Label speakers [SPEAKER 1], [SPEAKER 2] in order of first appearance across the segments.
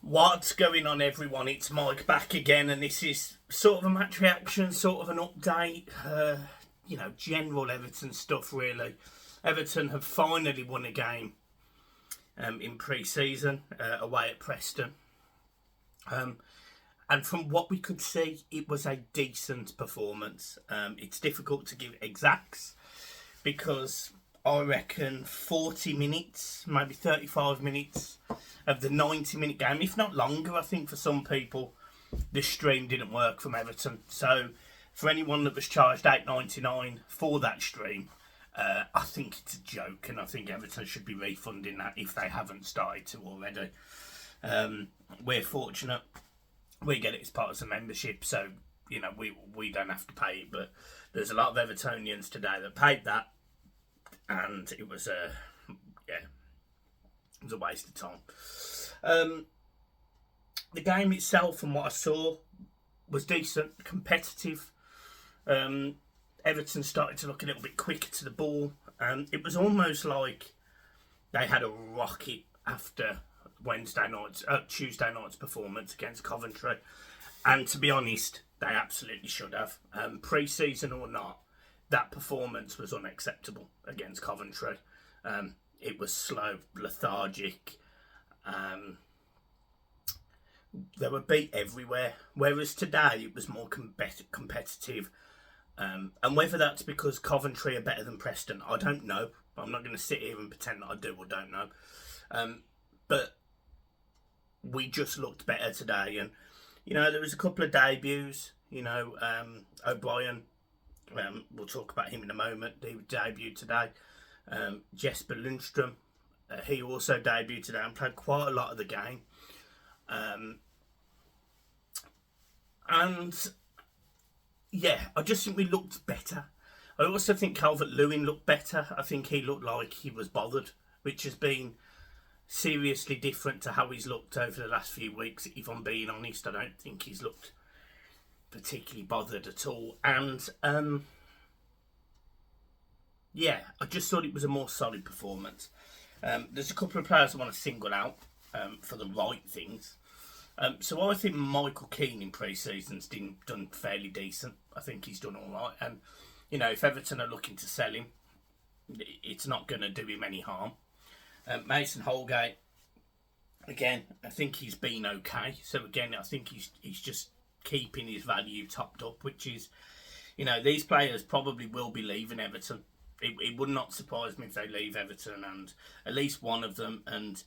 [SPEAKER 1] What's going on, everyone? It's Mike back again, and this is sort of a match reaction, sort of an update, general Everton stuff, really. Everton have finally won a game in pre-season away at Preston. And from what we could see, it was a decent performance. It's difficult to give exacts because I reckon 40 minutes, maybe 35 minutes of the 90-minute game, if not longer, I think for some people, this stream didn't work from Everton. So for anyone that was charged $8.99 for that stream, I think it's a joke, and I think Everton should be refunding that if they haven't started to already. We're fortunate. We get it as part of the membership, so we don't have to pay it, but there's a lot of Evertonians today that paid that, and it was a waste of time. The game itself, from what I saw, was decent, competitive. Everton started to look a little bit quicker to the ball. It was almost like they had a rocket after Tuesday night's performance against Coventry. And to be honest, they absolutely should have. Pre-season or not, that performance was unacceptable against Coventry. It was slow, lethargic. They were beat everywhere. Whereas today, it was more competitive. And whether that's because Coventry are better than Preston, I don't know. I'm not going to sit here and pretend that I do or don't know. But we just looked better today. And, there was a couple of debuts. O'Brien, we'll talk about him in a moment. He debuted today. Jesper Lundstrom, he also debuted today and played quite a lot of the game. I just think we looked better. I also think Calvert-Lewin looked better. I think he looked like he was bothered, which has been seriously different to how he's looked over the last few weeks. If I'm being honest, I don't think he's looked particularly bothered at all. And I just thought it was a more solid performance. There's a couple of players I want to single out for the right things. So I think Michael Keane in pre-season's done fairly decent. I think he's done all right. And, if Everton are looking to sell him, it's not going to do him any harm. Mason Holgate, again, I think he's been okay. So, again, I think he's just keeping his value topped up, which is, these players probably will be leaving Everton. It would not surprise me if they leave Everton, and at least one of them. And,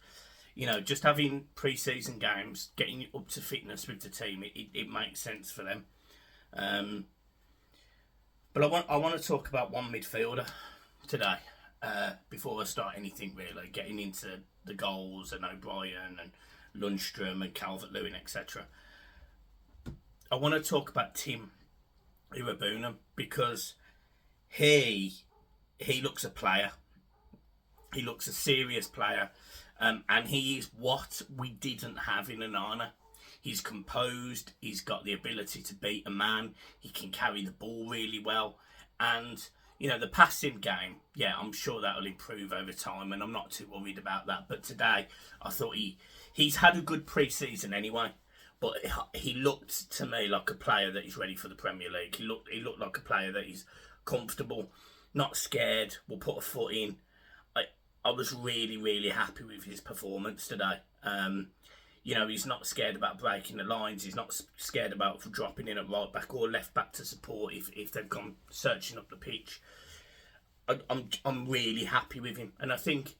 [SPEAKER 1] just having pre-season games, getting up to fitness with the team, it makes sense for them. But I want to talk about one midfielder today before I start anything really, getting into the goals and O'Brien and Lundstrom and Calvert-Lewin, etc. I want to talk about Tim Iroegbunam because he looks a player. He looks a serious player. And he is what we didn't have in Onana. He's composed. He's got the ability to beat a man. He can carry the ball really well. And, the passing game, I'm sure that will improve over time. And I'm not too worried about that. But today, I thought he's had a good pre-season anyway. But he looked to me like a player that is ready for the Premier League. He looked like a player that is comfortable, not scared, will put a foot in. I was really, really happy with his performance today. He's not scared about breaking the lines. He's not scared about dropping in at right back or left back to support if they've gone searching up the pitch. I'm really happy with him. And I think,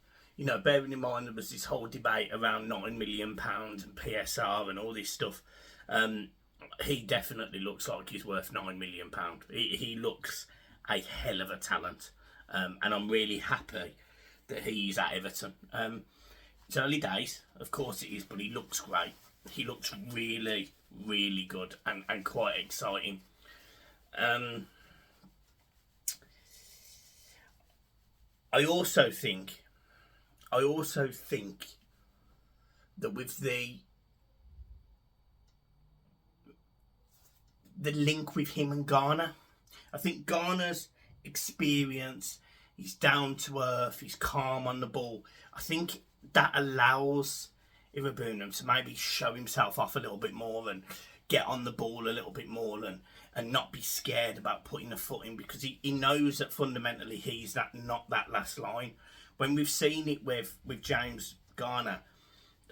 [SPEAKER 1] bearing in mind there was this whole debate around £9 million and PSR and all this stuff, he definitely looks like he's worth £9 million. He looks a hell of a talent. And I'm really happy that he's at Everton. It's early days, of course it is, but he looks great. He looks really, really good and quite exciting. I also think that with the link with him and Garner, I think Garner's experience, he's down to earth, he's calm on the ball. I think that allows Iroegbunam to maybe show himself off a little bit more and get on the ball a little bit more and not be scared about putting a foot in, because he knows that fundamentally he's not that last line. When we've seen it with James Garner,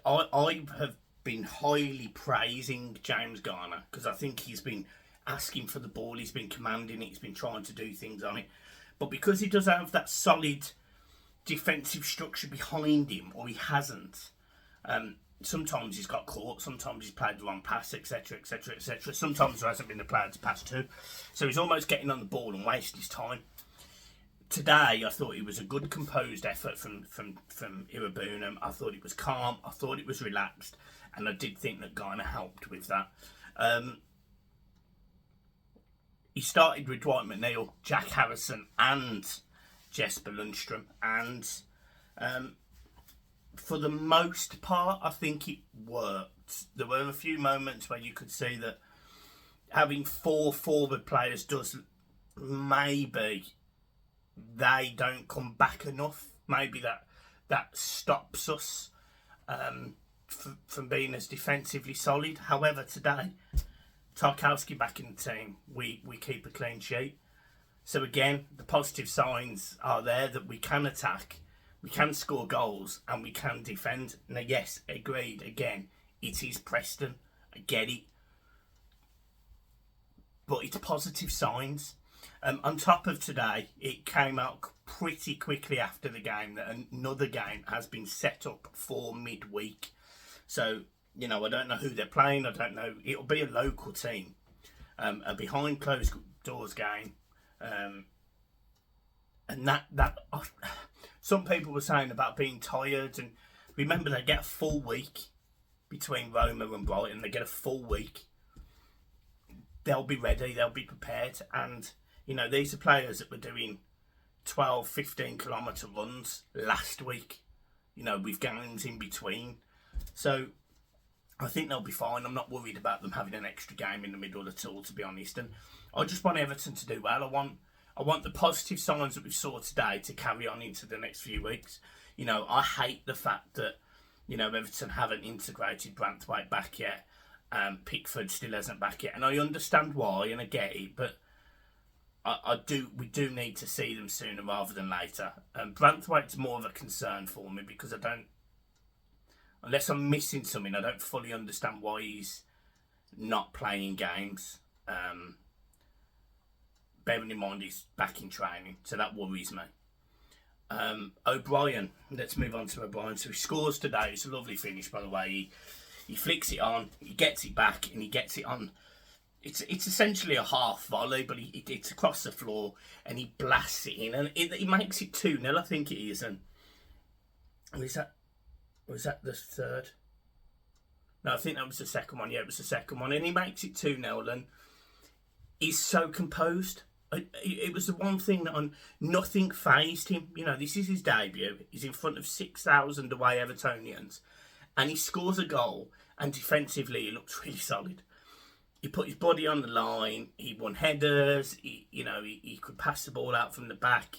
[SPEAKER 1] I have been highly praising James Garner because I think he's been asking for the ball, he's been commanding it, he's been trying to do things on it. But because he does have that solid defensive structure behind him, or he hasn't, sometimes he's got caught, sometimes he's played the wrong pass, etc, etc, etc. Sometimes there hasn't been the player to pass to. So he's almost getting on the ball and wasting his time. Today, I thought it was a good composed effort from Iroegbunam. I thought it was calm, I thought it was relaxed, and I did think that Garner helped with that. He started with Dwight McNeil, Jack Harrison and Jesper Lundstrom, and for the most part, I think it worked. There were a few moments where you could see that having 4 forward players does maybe they don't come back enough. Maybe that stops us from being as defensively solid. However, today, Tarkowski back in the team, we keep a clean sheet. So again, the positive signs are there that we can attack, we can score goals, and we can defend. Now, yes, agreed, again, it is Preston, I get it. But it's positive signs. On top of today, it came out pretty quickly after the game that another game has been set up for midweek. So, I don't know who they're playing. I don't know. It'll be a local team. A behind closed doors game. And that some people were saying about being tired. And remember, they get a full week between Roma and Brighton. They get a full week. They'll be ready. They'll be prepared. And, these are players that were doing 12, 15 kilometre runs last week, with games in between. So I think they'll be fine. I'm not worried about them having an extra game in the middle at all, to be honest. And I just want Everton to do well. I want the positive signs that we saw today to carry on into the next few weeks. I hate the fact that, Everton haven't integrated Branthwaite back yet. Pickford still hasn't back yet. And I understand why, and I get it, but we do need to see them sooner rather than later. Branthwaite's more of a concern for me because unless I'm missing something, I don't fully understand why he's not playing games. Bearing in mind he's back in training, so that worries me. O'Brien, let's move on to O'Brien. So he scores today. It's a lovely finish, by the way. He flicks it on, he gets it back, and he gets it on. It's essentially a half volley, but it's across the floor, and he blasts it in, and he makes it 2-0, I think it is. And was that the third? No, I think that was the second one. Yeah, it was the second one, and he makes it 2-0, and he's so composed. It was the one thing that nothing fazed him. This is his debut. He's in front of 6,000 away Evertonians, and he scores a goal, and defensively he looks really solid. He put his body on the line. He won headers. He could pass the ball out from the back.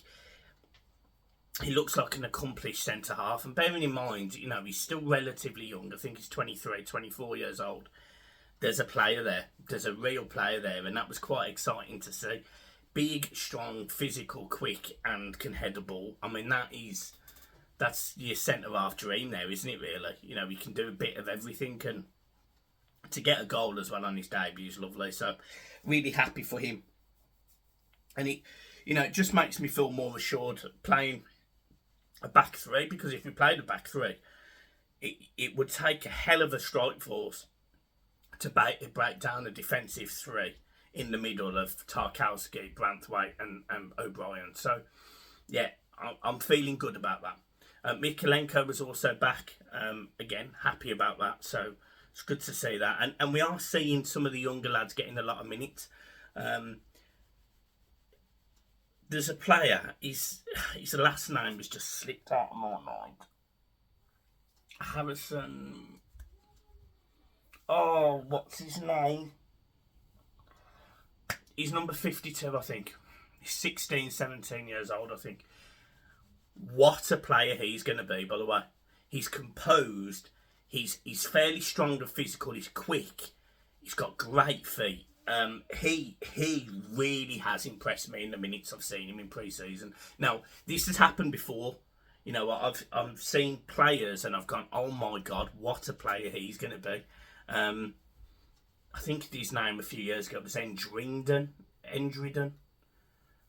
[SPEAKER 1] He looks like an accomplished centre half. And bearing in mind, he's still relatively young. I think he's 23, 24 years old. There's a player there. There's a real player there, and that was quite exciting to see. Big, strong, physical, quick, and can head a ball. I mean, that's your centre half dream there, isn't it? Really, he can do a bit of everything, and to get a goal as well on his debut is lovely. So, really happy for him. And it just makes me feel more assured playing a back three, because if we played a back three, it would take a hell of a strike force to break down a defensive three in the middle of Tarkowski, Branthwaite and O'Brien. So, yeah, I'm feeling good about that. Mikalenko was also back. Again, happy about that. So, it's good to see that. And we are seeing some of the younger lads getting a lot of minutes. There's a player, his last name has just slipped out of my mind. Harrison. Oh, what's his name? He's number 52, I think. He's 16, 17 years old, I think. What a player he's going to be, by the way. He's composed. He's fairly strong and physical. He's quick. He's got great feet. He really has impressed me in the minutes I've seen him in pre-season. Now, this has happened before. You know, I've seen players and I've gone, oh my God, what a player he's going to be. I think his name a few years ago was Endridon.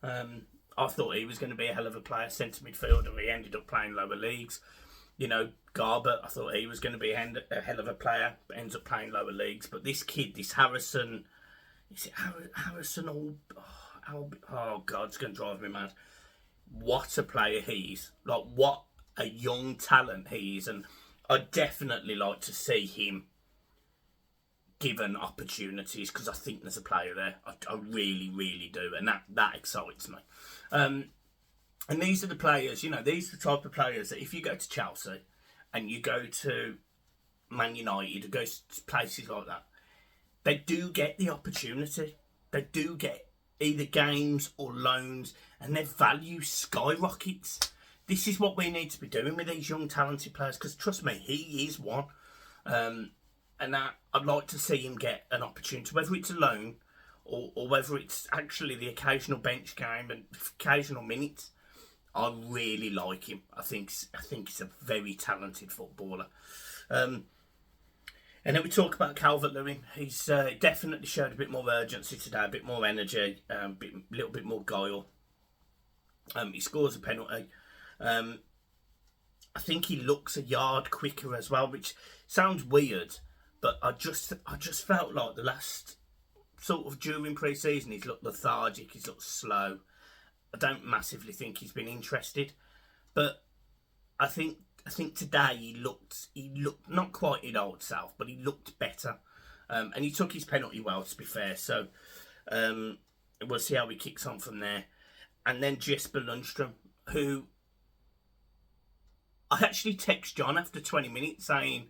[SPEAKER 1] I thought he was going to be a hell of a player, centre midfielder. He ended up playing lower leagues. You know, Garber, I thought he was going to be a hell of a player, but ends up playing lower leagues. But this kid, this Harrison, is it Harrison? Oh God, it's going to drive me mad. What a player he is. Like, what a young talent he is. And I'd definitely like to see him given opportunities, because I think there's a player there. I really, really do. And that excites me. And these are the players, you know, these are the type of players that if you go to Chelsea and you go to Man United or go to places like that, they do get the opportunity. They do get either games or loans, and their value skyrockets. This is what we need to be doing with these young talented players, because trust me, he is one. And that I'd like to see him get an opportunity, whether it's a loan or whether it's actually the occasional bench game and occasional minutes. I really like him. I think he's a very talented footballer. And then we talk about Calvert-Lewin. He's definitely showed a bit more urgency today, a bit more energy, a little bit more guile. He scores a penalty. I think he looks a yard quicker as well, which sounds weird, but I just felt like the last sort of during pre-season he's looked lethargic, he's looked slow. I don't massively think he's been interested, but I think today he looked not quite his old self, but he looked better, and he took his penalty well, to be fair. So we'll see how he kicks on from there. And then Jesper Lundstrom, who I actually text John after 20 minutes saying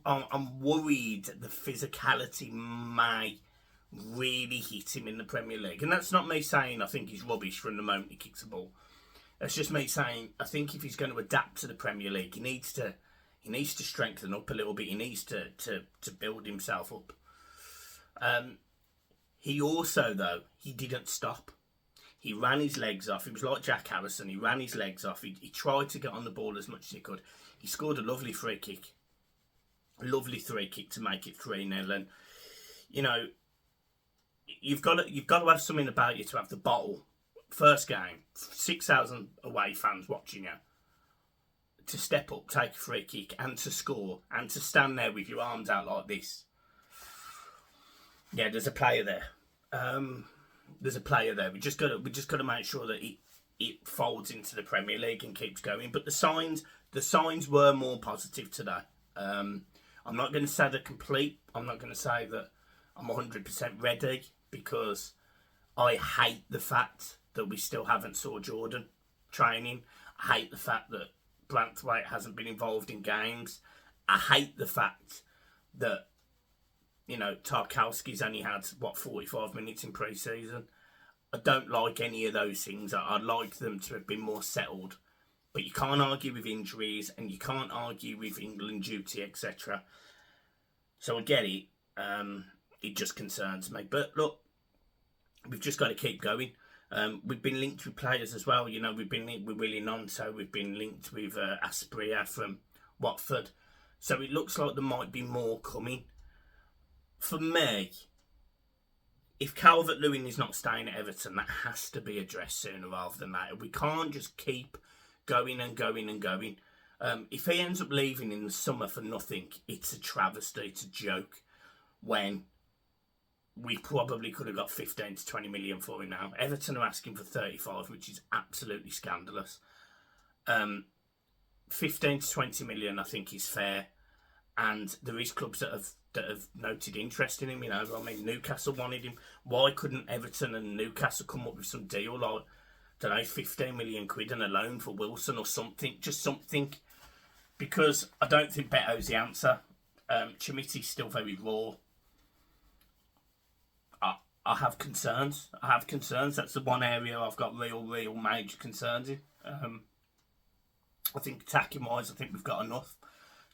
[SPEAKER 1] I'm worried the physicality may really hit him in the Premier League. And that's not me saying I think he's rubbish from the moment he kicks the ball. That's just me saying I think if he's going to adapt to the Premier League, he needs to strengthen up a little bit. He needs to build himself up. He also, though, he didn't stop. He ran his legs off. He was like Jack Harrison. He ran his legs off. He tried to get on the ball as much as he could. He scored a lovely free kick. A lovely free kick to make it 3-0. And, you know, You've got to have something about you to have the bottle. First game, 6,000 away fans watching you. To step up, take a free kick, and to score, and to stand there with your arms out like this. Yeah, there's a player there. There's a player there. We just got to make sure that it folds into the Premier League and keeps going. But the signs were more positive today. I'm not going to say they're complete. I'm not going to say that I'm 100% ready, because I hate the fact that we still haven't saw Jordan training. I hate the fact that Branthwaite hasn't been involved in games. I hate the fact that, you know, Tarkowski's only had, 45 minutes in pre-season. I don't like any of those things. I'd like them to have been more settled. But you can't argue with injuries, and you can't argue with England duty, etc. So I get it. It just concerns me. But look, we've just got to keep going. We've been linked with players as well. You know, we've been linked with Willie Nonto. We've been linked with Aspria from Watford. So it looks like there might be more coming. For me, if Calvert-Lewin is not staying at Everton, that has to be addressed sooner rather than later. We can't just keep going and going and going. If he ends up leaving in the summer for nothing, it's a travesty. It's a joke. When we probably could have got 15 to 20 million for him now. Everton are asking for 35, which is absolutely scandalous. 15 to 20 million, I think, is fair. And there is clubs that have noted interest in him. You know, I mean, Newcastle wanted him. Why couldn't Everton and Newcastle come up with some deal like, I don't know, 15 million quid and a loan for Wilson or something? Just something. Because I don't think Beto's the answer. Chimiti's still very raw. I have concerns. That's the one area I've got real major concerns in. I think attacking wise, I think we've got enough.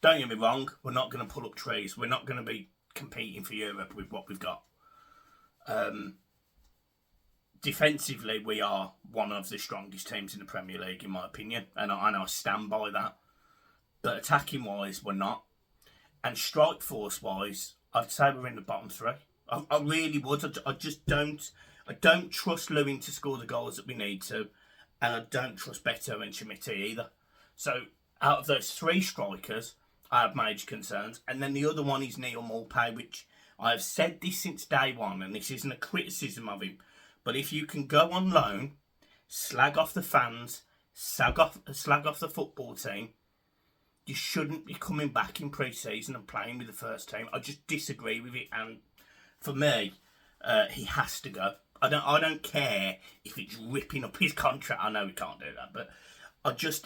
[SPEAKER 1] Don't get me wrong, we're not going to pull up trees. We're not going to be competing for Europe with what we've got. Defensively, we are one of the strongest teams in the Premier League, in my opinion, and I stand by that. But attacking-wise, we're not. And strike force-wise, I'd say we're in the bottom three. I really would. I just don't. I don't trust Lewin to score the goals that we need to, and I don't trust Beto and Schmidt either. So, out of those three strikers, I have major concerns. And then the other one is Neil Maupay, which I have said this since day one, and this isn't a criticism of him. But if you can go on loan, slag off the fans, slag off the football team, you shouldn't be coming back in pre-season and playing with the first team. I just disagree with it, and for me, he has to go. I don't care if it's ripping up his contract. I know we can't do that, but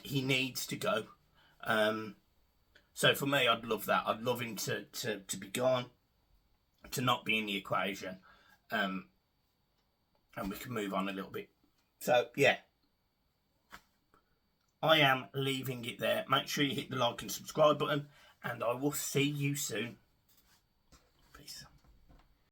[SPEAKER 1] he needs to go. So for me, I'd love that. I'd love him to be gone, to not be in the equation, and we can move on a little bit. So yeah, I am leaving it there. Make sure you hit the like and subscribe button, and I will see you soon.